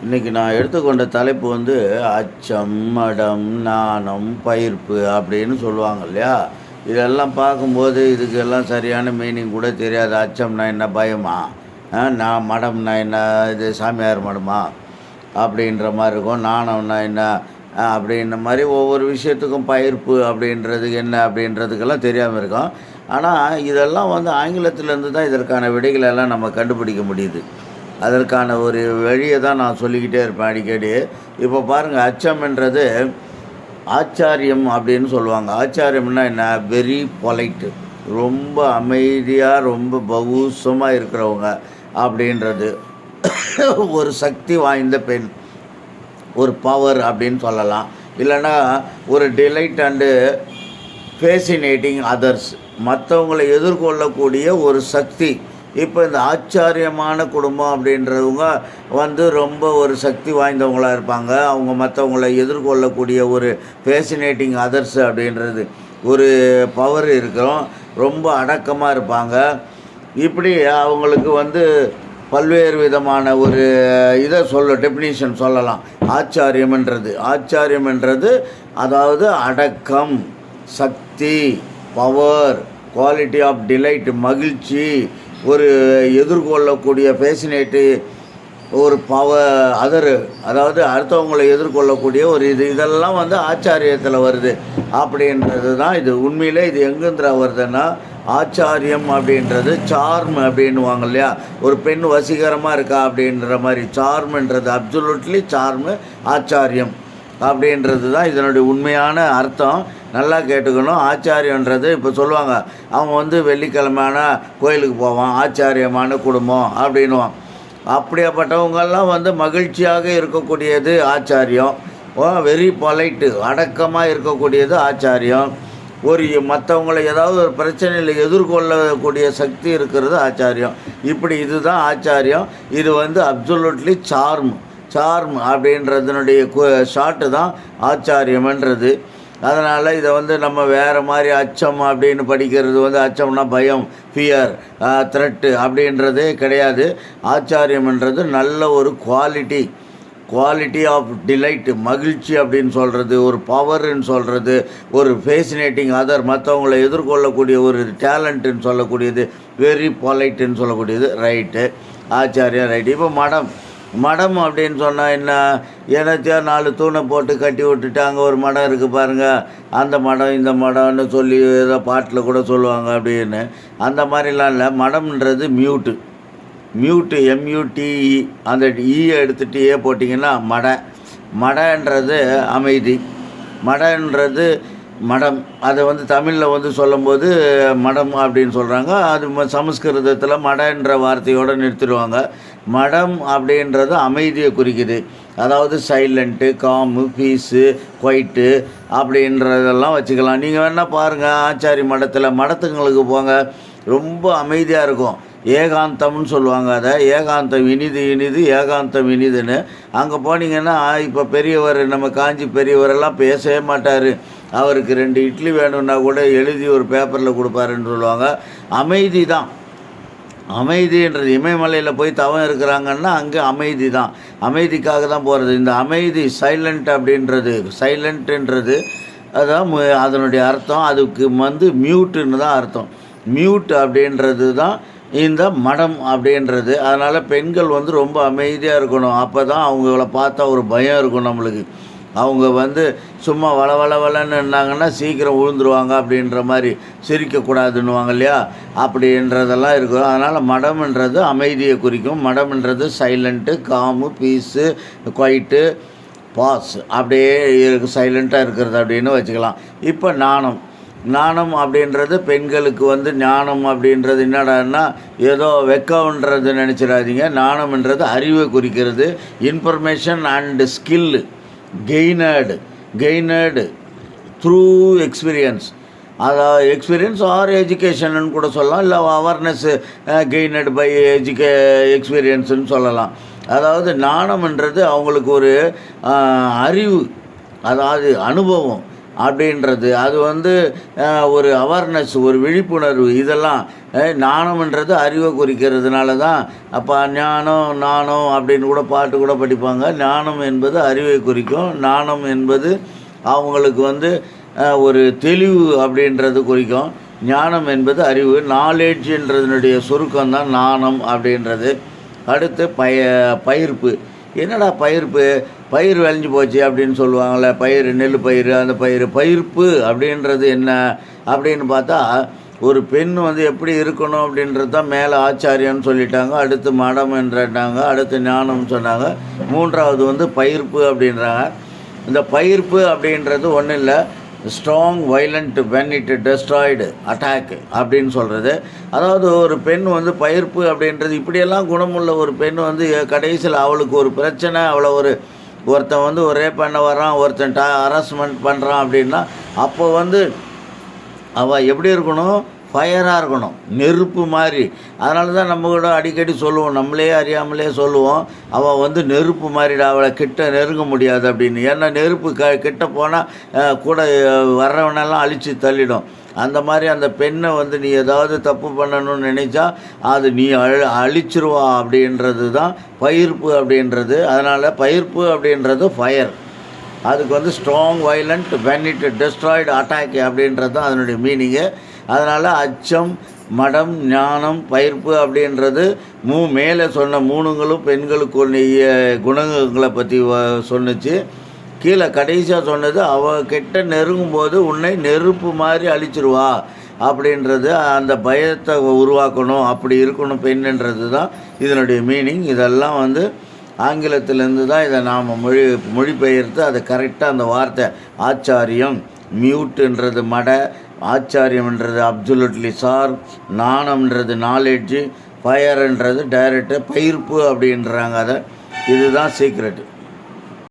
இன்னைக்கு நான் எடுத்துக்கொண்ட தலைப்பு வந்து அச்சம், மடம், நாணம், பயிர்ப்பு அப்படின்னு சொல்லுவாங்க இல்லையா? இதெல்லாம் பார்க்கும்போது இதுக்கெல்லாம் சரியான மீனிங் கூட தெரியாது. அச்சம்னா என்ன, பயமா? நான் மடம்னா என்ன, இது சாமியார் மடமா? அப்படின்ற மாதிரி இருக்கும். நாணம்னா என்ன அப்படின்ற மாதிரி ஒவ்வொரு விஷயத்துக்கும் பயிர்ப்பு அப்படின்றது என்ன அப்படின்றதுக்கெல்லாம் தெரியாமல் இருக்கும். ஆனால் இதெல்லாம் வந்து ஆங்கிலத்திலேருந்து தான் இதற்கான விடைகளெல்லாம் நம்ம கண்டுபிடிக்க முடியுது. அதற்கான ஒரு வழியை தான் நான் சொல்லிக்கிட்டே இருப்பேன் அடிக்கடி. இப்போ பாருங்கள், அச்சம்ன்றது ஆச்சாரியம் அப்படின்னு சொல்லுவாங்க. ஆச்சாரியம்னா என்ன? வெரி பொலைட்டு, ரொம்ப அமைதியாக, ரொம்ப பகுசமாக இருக்கிறவங்க அப்படின்றது. ஒரு சக்தி வாய்ந்த பெண், ஒரு பவர் அப்படின்னு சொல்லலாம். இல்லைன்னா ஒரு டிலைட் அண்டு ஃபேசினேட்டிங் அதர்ஸ், மற்றவங்களை எதிர்கொள்ளக்கூடிய ஒரு சக்தி. இப்போ இந்த ஆச்சாரியமான குடும்பம் அப்படின்றவங்க வந்து ரொம்ப ஒரு சக்தி வாய்ந்தவங்களாக இருப்பாங்க. அவங்க மற்றவங்களை எதிர்கொள்ளக்கூடிய ஒரு ஃபேசினேட்டிங் அதர்ஸ் அப்படின்றது ஒரு பவர் இருக்கும். ரொம்ப அடக்கமாக இருப்பாங்க. இப்படி அவங்களுக்கு வந்து பல்வேறு விதமான ஒரு இதை டெஃபினிஷன் சொல்லலாம். ஆச்சாரியம்ன்றது அதாவது அடக்கம், சக்தி, பவர், குவாலிட்டி ஆஃப் டிலைட், மகிழ்ச்சி, ஒரு எதிர்கொள்ளக்கூடிய ஃபேசினேட்டு, ஒரு அதாவது அடுத்தவங்களை எதிர்கொள்ளக்கூடிய ஒரு இதெல்லாம் வந்து ஆச்சாரியத்தில் வருது அப்படின்றது தான் இது. உண்மையிலே இது எங்கேந்திர வருதுன்னா, ஆச்சாரியம் அப்படின்றது சார்ம் அப்படின்வாங்க இல்லையா? ஒரு பெண் வசீகரமாக இருக்கா அப்படின்ற மாதிரி சார்ம்ன்றது, அப்சல்யூட்லி சார்மு ஆச்சாரியம் அப்படின்றது தான் இதனுடைய உண்மையான அர்த்தம். நல்லா கேட்டுக்கணும். ஆச்சாரியன்றது இப்போ சொல்லுவாங்க, அவன் வந்து வெள்ளிக்கிழமையான கோயிலுக்கு போவான், ஆச்சாரியமான குடும்பம் அப்படின்வான். அப்படியாப்பட்டவங்கெல்லாம் வந்து மகிழ்ச்சியாக இருக்கக்கூடியது ஆச்சாரியம். வெரி பொலைட்டு, அடக்கமாக இருக்கக்கூடியது ஆச்சாரியம். ஒரு மற்றவங்களை ஏதாவது ஒரு பிரச்சனையில் எதிர்கொள்ளக்கூடிய சக்தி இருக்கிறது ஆச்சாரியம். இப்படி இதுதான் ஆச்சாரியம். இது வந்து அப்சல்யூட்லி சார்ம் அப்படின்றதுனுடைய ஷார்ட்டு தான் ஆச்சாரியம்ன்றது. அதனால் இதை வந்து நம்ம வேறு மாதிரி அச்சம் அப்படின்னு படிக்கிறது வந்து, அச்சம்னா பயம், ஃபியர், த்ரெட்டு அப்படின்றதே கிடையாது. ஆச்சாரியம்ன்றது நல்ல ஒரு குவாலிட்டி ஆஃப் டிலைட், மகிழ்ச்சி அப்படின்னு சொல்கிறது, ஒரு பவர்ன்னு சொல்கிறது, ஒரு ஃபேசினேட்டிங் அதர், மற்றவங்களை எதிர்கொள்ளக்கூடிய ஒரு டேலண்ட்டுன்னு சொல்லக்கூடியது, வெரி பொலைட்டுன்னு சொல்லக்கூடியது. ரைட்டு, ஆச்சாரியம் ரைட்டு. இப்போ மடம் அப்படின்னு சொன்னால் என்ன? என்னத்தையோ 4 தூணை போட்டு கட்டி விட்டுட்டு அங்கே ஒரு மடம் இருக்குது பாருங்கள், அந்த மடம் இந்த மடம்னு சொல்லி ஏதோ பாட்டில் கூட சொல்லுவாங்க அப்படின்னு. அந்த மாதிரிலாம் இல்லை. மடம்ன்றது மியூட்டு, MUTE, அந்த ஈயை எடுத்துகிட்டு ஏ போட்டிங்கன்னா மடன்றது அமைதி. மடம் அதை வந்து தமிழில் வந்து சொல்லும்போது மடம் அப்படின்னு சொல்கிறாங்க. அது சமஸ்கிருதத்தில் மடன்ற வார்த்தையோடு நிறுத்திடுவாங்க. மடம் அப்படின்றது அமைதியை குறிக்குது. அதாவது சைலண்ட்டு, காமு, பீஸு, குவைட்டு அப்படின்றதெல்லாம் வச்சுக்கலாம். நீங்கள் வேணால் பாருங்கள், ஆச்சாரி மடத்துங்களுக்கு போங்க, ரொம்ப அமைதியாக இருக்கும். ஏகாந்தம்னு சொல்லுவாங்க. அதை ஏகாந்தம், இனிது ஏகாந்தம் இனிதுன்னு. அங்கே போனீங்கன்னா இப்போ பெரியவர், நம்ம காஞ்சி பெரியவரெல்லாம் பேசவே மாட்டார். அவருக்கு 2 இட்லி வேணும்னா கூட எழுதி ஒரு பேப்பரில் கொடுப்பாருன்னு சொல்லுவாங்க. அமைதின்றது, இமயமலையில் போய் தவம் இருக்கிறாங்கன்னா அங்கே அமைதி தான், அமைதிக்காக தான் போகிறது. இந்த அமைதி சைலண்ட்ன்றது அதான் அதனுடைய அர்த்தம். அதுக்கு வந்து மியூட்டுன்னு தான் அர்த்தம். மியூட் அப்படின்றது தான் இந்த மடம் அப்படின்றது. அதனால் பெண்கள் வந்து ரொம்ப அமைதியாக இருக்கணும். அப்போ தான் அவங்கள பார்த்தா ஒரு பயம் இருக்கும் நம்மளுக்கு. அவங்க வந்து சும்மா வளன்னு இருந்தாங்கன்னா சீக்கிரம் விழுந்துருவாங்க அப்படின்ற மாதிரி, சிரிக்கக்கூடாதுன்னுவாங்க இல்லையா? அப்படின்றதெல்லாம் இருக்கும். அதனால் மடம்ன்றது அமைதியை குறிக்கும். மடம்ன்றது சைலண்ட்டு, காமு, பீஸு, குவைட்டு, பாஸ், அப்படியே சைலண்ட்டாக இருக்கிறது அப்படின்னு வச்சுக்கலாம். இப்போ நாணம் அப்படின்றது பெண்களுக்கு வந்து, ஞானம் அப்படின்றது என்னடான்னா ஏதோ வெக்கம்ன்றது நினச்சிடாதீங்க. நாணம்ன்றது அறிவை குறிக்கிறது. Information and skill gained through experience. அதாவது எக்ஸ்பீரியன்ஸ் ஆர் எஜுகேஷன்னு கூட சொல்லலாம். இல்லை அவேர்னஸ் கெய்னர்டு பை எக்ஸ்பீரியன்ஸுன்னு சொல்லலாம். அதாவது நாணம்ன்றது அவங்களுக்கு ஒரு அறிவு, அதாவது அனுபவம், அப்படின்றது அது வந்து ஒரு அவேர்னஸ், ஒரு விழிப்புணர்வு. இதெல்லாம் ஞானம்ன்றது அறிவை குறிக்கிறதுனால தான் அப்போ ஞானம் நாணம் அப்படின்னு கூட பாட்டு கூட படிப்பாங்க. ஞானம் என்பது அறிவை குறிக்கும், நாணம் என்பது அவங்களுக்கு வந்து ஒரு தெளிவு அப்படின்றது குறிக்கும். ஞானம் என்பது அறிவு, நாலேஜ்ன்றதுனுடைய சுருக்கம் தான் ஞானம் அப்படின்றது. அடுத்து பயிர்ப்பு. என்னடா பயிர்ப்பு, பயிர் விளைஞ்சி போச்சு அப்படின்னு சொல்லுவாங்கள்ல, பயிர் நெல் பயிர், அந்த பயிர்ப்பு அப்படின்றது என்ன அப்படின்னு பார்த்தா, ஒரு பெண் வந்து எப்படி இருக்கணும் அப்படின்றது தான் மேலே ஆச்சாரியன்னு சொல்லிட்டாங்க, அடுத்து மடம் என்றாங்க, அடுத்து ஞானம் சொன்னாங்க, மூன்றாவது வந்து பயிர்ப்பு அப்படின்றாங்க. இந்த பயிர்ப்பு அப்படின்றது ஒன்றும் இல்லை, strong violent when it destroyed attack அப்படின்னு சொல்கிறது. அதாவது ஒரு பெண் வந்து பயிர்ப்பு அப்படின்றது, இப்படியெல்லாம் குணமுள்ள ஒரு பெண் வந்து கடைசியில் அவளுக்கு ஒரு பிரச்சனை, அவளை ஒருத்தன் வந்து ஒரு ரேப் பண்ண வரான், ஒருத்தன் ஹராஸ்மெண்ட் பண்ணுறான் அப்படின்னா, அப்போ வந்து அவள் எப்படி இருக்கணும், ஃபயராக இருக்கணும், நெருப்பு மாதிரி. அதனால தான் நம்ம கூட அடிக்கடி சொல்லுவோம், நம்மளே அறியாமலே சொல்லுவோம், அவள் வந்து நெருப்பு மாதிரிடா, அவளை கிட்ட நெருங்க முடியாது அப்படின்னு. ஏன்னா நெருப்பு கிட்ட போனால் கூட வர்றவனெல்லாம் அழித்து தள்ளிடும். அந்த மாதிரி அந்த பெண்ணை வந்து நீ ஏதாவது தப்பு பண்ணணும்னு நினச்சா அது நீ அழிச்சிருவா அப்படின்றது தான் பயிர்ப்பு அப்படின்றது. அதனால் பயிர்ப்பு அப்படின்றது ஃபயர், அதுக்கு வந்து strong violent when it destroyed attack அப்படின்றது தான் அதனுடைய மீனிங்கு. அதனால் அச்சம் மடம் ஞானம் பயிர்ப்பு அப்படின்றது மேலே சொன்ன மூணுங்களும் பெண்களுக்குரிய குணங்களை பற்றி சொன்னிச்சு. கீழே கடைசியாக சொன்னது அவகிட்ட நெருங்கும்போது உன்னை நெருப்பு மாதிரி அழிச்சிருவா அப்படின்றது, அந்த பயத்தை உருவாக்கணும், அப்படி இருக்கணும் பெண்ணுன்றது தான் இதனுடைய மீனிங். இதெல்லாம் வந்து ஆங்கிலத்திலேருந்து தான் இதை நாம் மொழிபெயர்த்து அதை கரெக்டாக அந்த வார்த்தை ஆச்சாரியம், மியூட்டுன்றது மட, ஆச்சாரியம்ன்றது அப்சல்யூட்லி சார், நாணம்ன்றது நாலேஜு, ஃபயர்ன்றது டைரக்டு, பயிர்ப்பு அப்படின்றாங்க. அதை இதுதான் சீக்ரெட்டு.